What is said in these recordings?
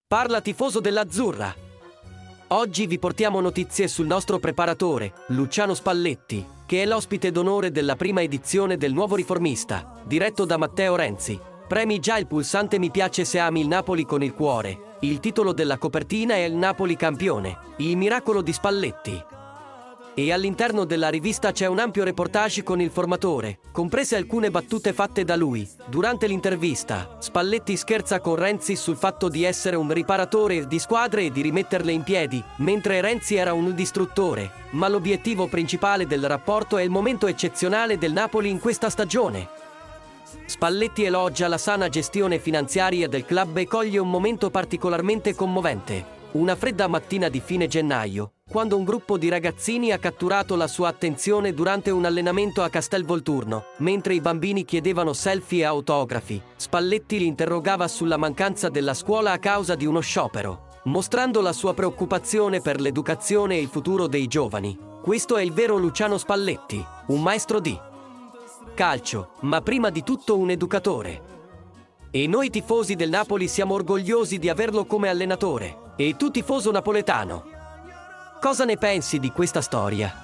Parla tifoso dell'Azzurra. Oggi vi portiamo notizie sul nostro preparatore, Luciano Spalletti, che è l'ospite d'onore della prima edizione del Nuovo Riformista, diretto da Matteo Renzi. Premi già il pulsante mi piace se ami il Napoli con il cuore. Il titolo della copertina è Il Napoli campione, il miracolo di Spalletti. E all'interno della rivista c'è un ampio reportage con il formatore, comprese alcune battute fatte da lui. Durante l'intervista, Spalletti scherza con Renzi sul fatto di essere un riparatore di squadre e di rimetterle in piedi, mentre Renzi era un distruttore. Ma l'obiettivo principale del rapporto è il momento eccezionale del Napoli in questa stagione. Spalletti elogia la sana gestione finanziaria del club e coglie un momento particolarmente commovente. Una fredda mattina di fine gennaio, quando un gruppo di ragazzini ha catturato la sua attenzione durante un allenamento a Castelvolturno, mentre i bambini chiedevano selfie e autografi, Spalletti li interrogava sulla mancanza della scuola a causa di uno sciopero, mostrando la sua preoccupazione per l'educazione e il futuro dei giovani. Questo è il vero Luciano Spalletti, un maestro di calcio, ma prima di tutto un educatore. E noi tifosi del Napoli siamo orgogliosi di averlo come allenatore. E tu tifoso napoletano, cosa ne pensi di questa storia?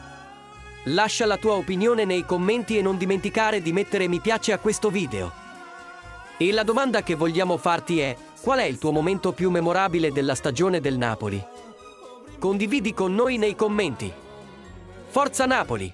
Lascia la tua opinione nei commenti e non dimenticare di mettere mi piace a questo video. E la domanda che vogliamo farti è: qual è il tuo momento più memorabile della stagione del Napoli? Condividi con noi nei commenti. Forza Napoli!